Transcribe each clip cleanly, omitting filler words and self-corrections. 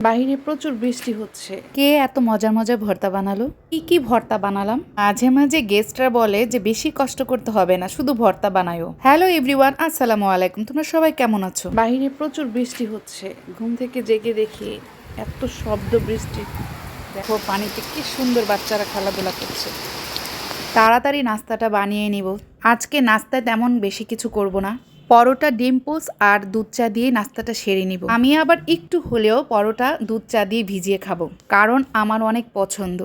বাহিরে প্রচুর বৃষ্টি হচ্ছে। কে এত মজার মজার ভর্তা বানালো? কি ভর্তা বানালাম? মাঝে মাঝে গেস্টরা বলে যে বেশি কষ্ট করতে হবে না, শুধু ভর্তা বানায়ো। হ্যালো এভরিওয়ান, আসসালামু আলাইকুম। তোমরা সবাই কেমন আছো? বাহিরে প্রচুর বৃষ্টি হচ্ছে। ঘুম থেকে জেগে দেখি এত শব্দ বৃষ্টি। দেখো পানিতে কি সুন্দর বাচ্চারা খেলাধুলা করছে। তাড়াতাড়ি নাস্তাটা বানিয়ে নিব। আজকে নাস্তায় তেমন বেশি কিছু করব না। পরোটা, ডিম পোচ আর দুধ চা দিয়ে নাস্তাটা সেরে নিব। আমি আবার একটু হলেও পরোটা দুধ চা দিয়ে ভিজিয়ে খাবো, কারণ আমার অনেক পছন্দ।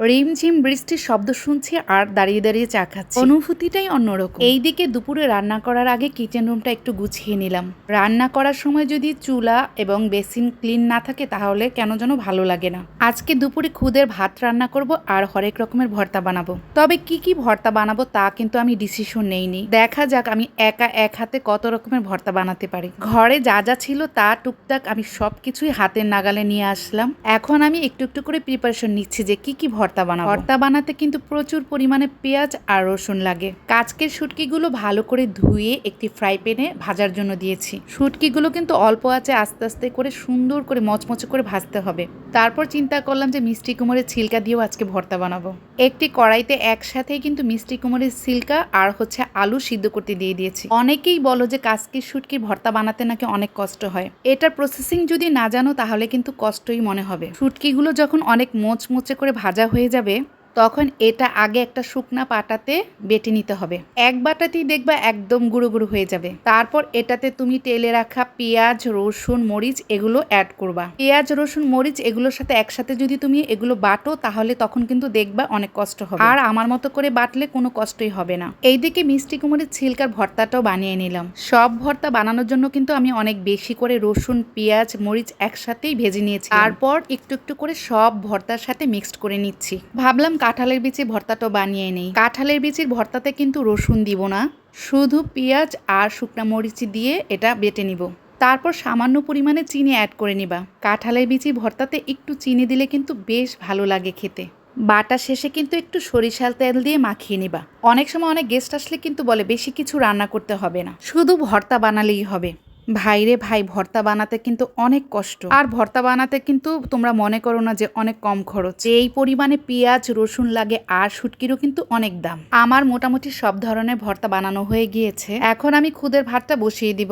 রিমঝিম বৃষ্টির শব্দ শুনছি আর দাঁড়িয়ে দাঁড়িয়ে চা খাচ্ছি। অনুভূতিটাই অন্যরকম। এইদিকে দুপুরে রান্না করার আগে কিচেন রুমটা একটু গুছিয়ে নিলাম। রান্না করার সময় যদি চুলা এবং বেসিন ক্লিন না থাকে তাহলে কেন যেন ভালো লাগে না। আজকে দুপুরে খুদের ভাত রান্না করব আর হরেক রকমের ভর্তা বানাবো। তবে কি ভর্তা বানাবো তা কিন্তু আমি ডিসিশন নেইনি। দেখা যাক আমি একা এক হাতে কত রকমের ভর্তা বানাতে পারি। ঘরে যা যা ছিল তা টুকটাক আমি সবকিছুই হাতের নাগালে নিয়ে আসলাম। এখন আমি একটু একটু করে প্রিপারেশন নিচ্ছি যে কি ভর্তা বানাবো। ভর্তা বানাতে কিন্তু প্রচুর পরিমাণে পেঁয়াজ আর রসুন লাগে। কাচকের শুটকিগুলো ভালো করে ধুয়ে একটি ফ্রাই প্যানে ভাজার জন্য দিয়েছি। শুটকিগুলো কিন্তু অল্প আঁচে আস্তে আস্তে করে সুন্দর করে মচমচে করে ভাজতে হবে। তারপর চিন্তা করলাম যে মিষ্টি কুমড়ের ছিলকা দিয়েও আজকে ভর্তা বানাবো। একটি কড়াইতে একসাথেই কিন্তু মিষ্টি কুমড়ের ছিলকা আর আলু সিদ্ধ করতে দিয়ে দিয়েছি। অনেকেই বলো যে কাচকির শুটকির ভর্তা বানাতে নাকি অনেক কষ্ট হয়। এটার প্রসেসিং যদি না জানো তাহলে কিন্তু কষ্টই মনে হবে। শুটকিগুলো যখন অনেক মোচমোচে করে ভাজা হয়ে যাবে তখন এটা আগে একটা শুকনা পাটাতে বেটে নিতে হবে। এক বাটাতেই দেখবা একদম গুঁড়ো গুঁড়ো হয়ে যাবে। তারপর এটাতে তুমি তেলে রাখা পেঁয়াজ, রসুন, মরিচ এগুলো অ্যাড করবা। পেঁয়াজ, রসুন, মরিচ এগুলোর সাথে একসাথে যদি তুমি এগুলো বাটো তাহলে তখন কিন্তু দেখবা অনেক কষ্ট হবে। আর আমার মতো করে বাটলে কোনো কষ্টই হবে না। এইদিকে মিষ্টি কুমড়ের ছিলকার ভর্তাটাও বানিয়ে নিলাম। সব ভর্তা বানানোর জন্য কিন্তু আমি অনেক বেশি করে রসুন, পেঁয়াজ, মরিচ একসাথেই ভেজে নিয়েছি। তারপর একটু একটু করে সব ভর্তার সাথে মিক্সড করে নিচ্ছি। ভাবলাম কাঁঠালের বিচির ভর্তাটা বানিয়ে নেই। কাঁঠালের বিচির ভর্তাতে কিন্তু রসুন দিব না, শুধু পেঁয়াজ আর শুকনা মরিচ দিয়ে এটা বেটে নিব। তারপর সামান্য পরিমাণে চিনি অ্যাড করে নিবা। কাঁঠালের বিচির ভর্তাতে একটু চিনি দিলে কিন্তু বেশ ভালো লাগে খেতে। বাটা শেষে কিন্তু একটু সরিষার তেল দিয়ে মাখিয়ে নিবা। অনেক সময় অনেক গেস্ট আসলে কিন্তু বলে বেশি কিছু রান্না করতে হবে না, শুধু ভর্তা বানালেই হবে। ভাইরে ভাই, ভর্তা বানাতে কিন্তু অনেক কষ্ট। আর ভর্তা বানাতে কিন্তু তোমরা মনে করো না যে অনেক কম খরচ। এই পরিমাণে পেঁয়াজ, রসুন লাগে আর শুটকিরও কিন্তু অনেক দাম। আমার মোটামুটি সব ধরনের ভর্তা বানানো হয়ে গিয়েছে। এখন আমি খুদের ভাতটা বসিয়ে দিব।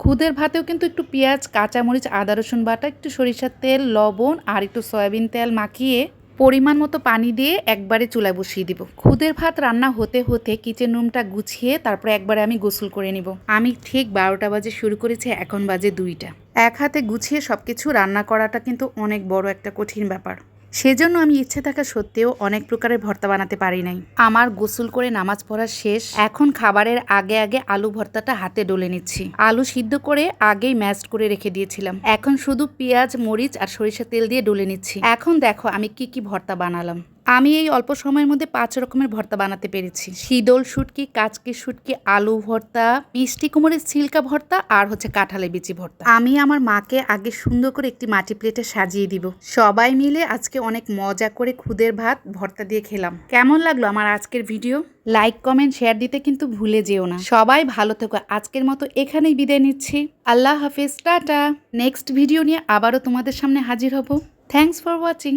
খুদের ভাতেও কিন্তু একটু পেঁয়াজ, কাঁচামরিচ, আদা রসুন বাটা, একটু সরিষার তেল, লবণ আর একটু সয়াবিন তেল মাখিয়ে পরিমাণ মতো পানি দিয়ে একবারে চুলায় বসিয়ে দিব। খুদের ভাত রান্না হতে হতে কিচেন রুমটা গুছিয়ে তারপরে একবারে আমি গোসল করে নিব। আমি ঠিক 12টা বাজে শুরু করেছি, এখন বাজে 2টা। এক হাতে গুছিয়ে সবকিছু রান্না করাটা কিন্তু অনেক বড় একটা কঠিন ব্যাপার। সেজন্য আমি ইচ্ছে থাকা সত্ত্বেও অনেক প্রকারের ভর্তা বানাতে পারি নাই। আমার গোসল করে নামাজ পড়া শেষ। এখন খাবারের আগে আগে আলু ভর্তাটা হাতে ডলে নিচ্ছি। আলু সিদ্ধ করে আগেই ম্যাশড করে রেখে দিয়েছিলাম। এখন শুধু পেঁয়াজ, মরিচ আর সরিষা তেল দিয়ে ডলে নিচ্ছি। এখন দেখো আমি কি ভর্তা বানালাম। আমি এই অল্প সময়ের মধ্যে 5 রকমের ভর্তা বানাতে পেরেছি। শীতল শুটকি, কাচকির শুটকি, আলু ভর্তা, মিষ্টি কুমড়ের ছিলকা ভর্তা আর কাঁঠালের বিচি ভর্তা। আমি আমার মাকে আগে সুন্দর করে একটি মাটি প্লেটে সাজিয়ে দিব। সবাই মিলে আজকে অনেক মজা করে খুদের ভাত ভর্তা দিয়ে খেলাম। কেমন লাগলো আমার আজকের ভিডিও? লাইক, কমেন্ট, শেয়ার দিতে কিন্তু ভুলে যেও না। সবাই ভালো থেকো। আজকের মতো এখানেই বিদায় নিচ্ছি। আল্লাহ হাফেজ, টাটা। নেক্সট ভিডিও নিয়ে আবারও তোমাদের সামনে হাজির হব। Thanks for watching.